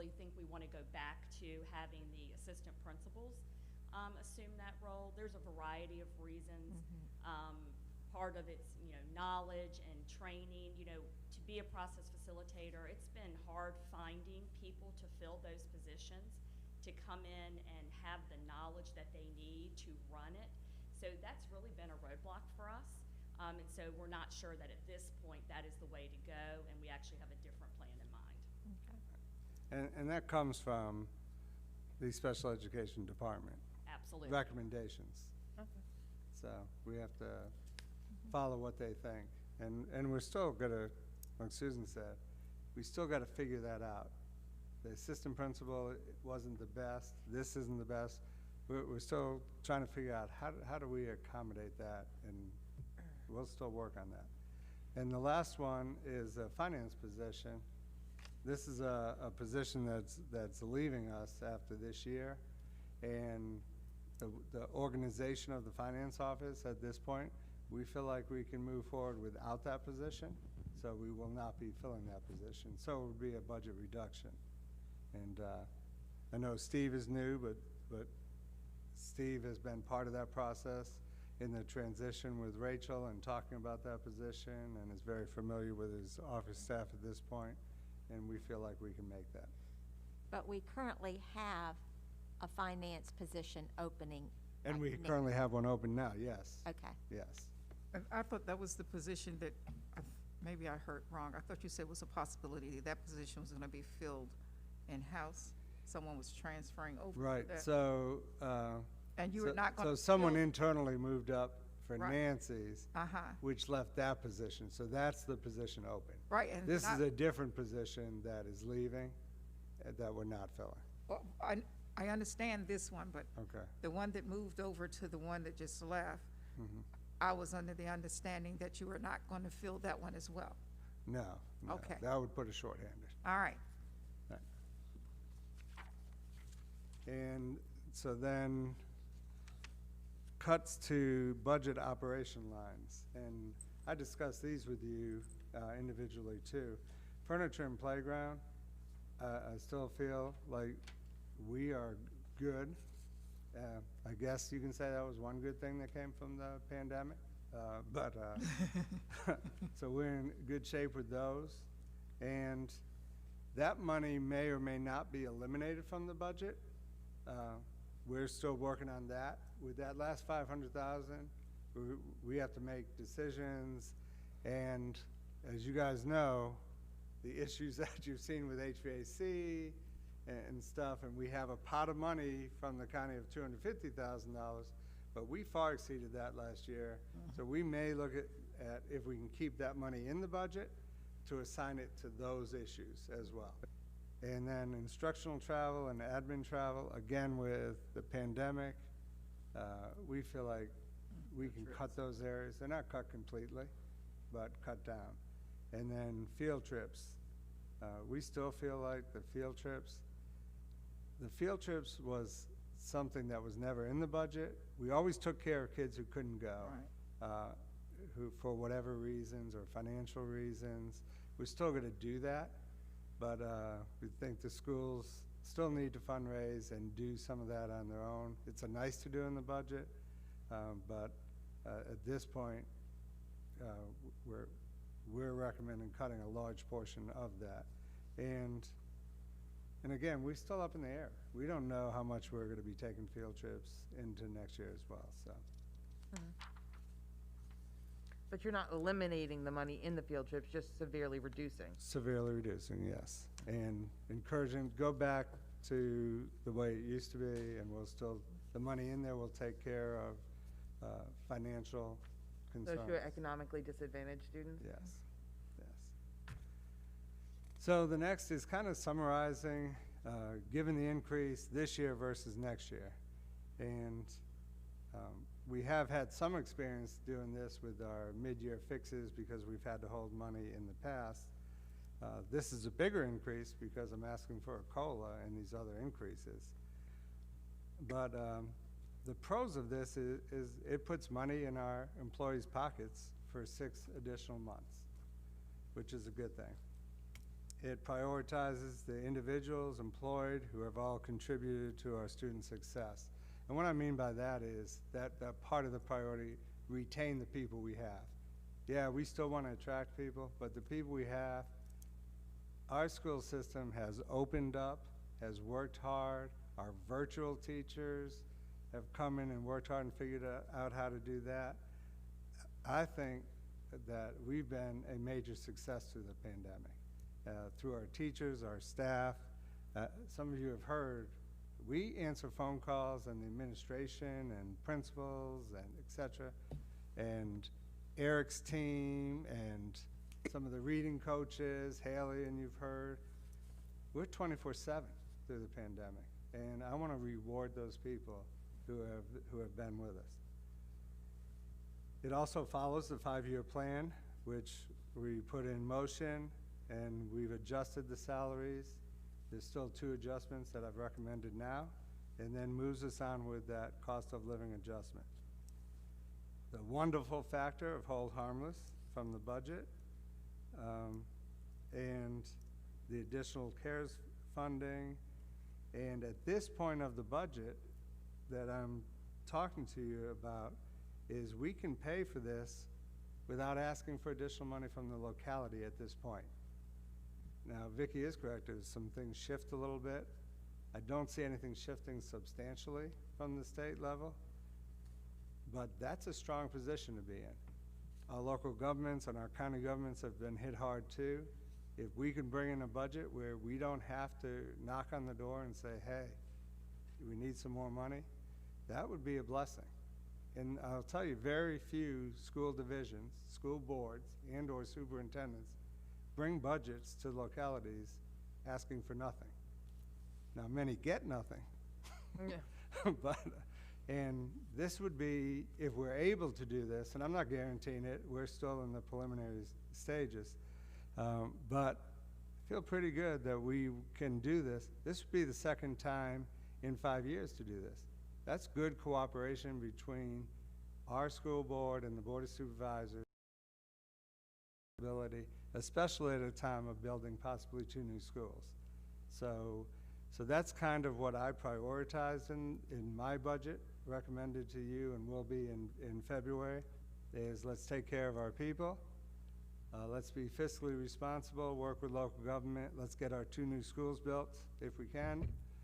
really think we want to go back to having the assistant principals assume that role. There's a variety of reasons. Part of it's, knowledge and training. To be a process facilitator, it's been hard finding people to fill those positions, to come in and have the knowledge that they need to run it. So that's really been a roadblock for us. And so we're not sure that at this point that is the way to go, and we actually have a different plan in mind. Okay. And that comes from the special education department. Absolutely. Recommendations. Okay. So we have to follow what they think. And we're still gonna, like Susan said, we still gotta figure that out. The assistant principal wasn't the best. This isn't the best. We're still trying to figure out how do we accommodate that, and we'll still work on that. And the last one is a finance position. This is a position that's leaving us after this year, and the organization of the finance office at this point, we feel like we can move forward without that position, so we will not be filling that position. So it would be a budget reduction. And I know Steve is new, but Steve has been part of that process in the transition with Rachel and talking about that position, and is very familiar with his office staff at this point, and we feel like we can make that. But we currently have a finance position opening. And we currently have one open now, yes. Okay. Yes. I thought that was the position that, maybe I heard wrong. I thought you said was a possibility that position was going to be filled in-house. Someone was transferring over. Right, that. so. And you were not going to. So someone fill- internally moved up for Right. Nancy's, Uh-huh. which left that position. So that's the position open. Right, and This not- is a different position that is leaving, that we're not filling. Well, I understand this one, but Okay. the one that moved over to the one that just left, Mhm. I was under the understanding that you were not going to fill that one as well. No, no. Okay. That would put us shorthanded. All right. Right. And so then cuts to budget operation lines. And I discussed these with you individually too. Furniture and playground, I still feel like we are good. I guess you can say that was one good thing that came from the pandemic. So we're in good shape with those. And that money may or may not be eliminated from the budget. We're still working on that. With that last 500,000, we have to make decisions. And as you guys know, the issues that you've seen with HVAC and stuff, and we have a pot of money from the county of $250,000, but we far exceeded that last year. So we may look at if we can keep that money in the budget to assign it to those issues as well. And then instructional travel and admin travel, again with the pandemic, we feel like we can cut those areas. They're not cut completely, but cut down. And then field trips. We still feel like the field trips was something that was never in the budget. We always took care of kids who couldn't go, who for whatever reasons or financial reasons. We're still going to do that, but we think the schools still need to fundraise and do some of that on their own. It's a nice to do in the budget, but at this point, we're recommending cutting a large portion of that. And again, we're still up in the air. We don't know how much we're going to be taking field trips into next year as well, so. But you're not eliminating the money in the field trips, just severely reducing. Severely reducing, yes. And encouraging, go back to the way it used to be, and we'll still, the money in there will take care of financial concerns. Socioeconomically disadvantaged students? Yes, yes. So the next is kind of summarizing, given the increase this year versus next year. And we have had some experience doing this with our mid-year fixes because we've had to hold money in the past. This is a bigger increase because I'm asking for a COLA and these other increases. But the pros of this is it puts money in our employees' pockets for 6 additional months, which is a good thing. It prioritizes the individuals employed who have all contributed to our student success. And what I mean by that is that part of the priority, retain the people we have. Yeah, we still want to attract people, but the people we have, our school system has opened up, has worked hard. Our virtual teachers have come in and worked hard and figured out how to do that. I think that we've been a major success through the pandemic. Through our teachers, our staff. Some of you have heard, we answer phone calls and the administration and principals and et cetera, and Eric's team and some of the reading coaches, Haley, and you've heard. We're 24/7 through the pandemic, and I want to reward those people who have been with us. It also follows the 5-year plan, which we put in motion, and we've adjusted the salaries. There's still 2 adjustments that I've recommended now, and then moves us on with that cost of living adjustment. The wonderful factor of hold harmless from the budget, and the additional CARES funding, and at this point of the budget that I'm talking to you about is we can pay for this without asking for additional money from the locality at this point. Now, Vicki is correct, as some things shift a little bit. I don't see anything shifting substantially from the state level, but that's a strong position to be in. Our local governments and our county governments have been hit hard too. If we can bring in a budget where we don't have to knock on the door and say, hey, we need some more money, that would be a blessing. And I'll tell you, very few school divisions, school boards, and/or superintendents bring budgets to localities asking for nothing. Now, many get nothing, Yeah. and this would be, if we're able to do this, and I'm not guaranteeing it, we're still in the preliminary stages, but I feel pretty good that we can do this. This would be the second time in 5 years to do this. That's good cooperation between our school board and the Board of Supervisors, especially at a time of building possibly 2 new schools. So that's kind of what I prioritized in my budget, recommended to you and will be in February, is let's take care of our people. Let's be fiscally responsible, work with local government. Let's get our 2 new schools built if we can.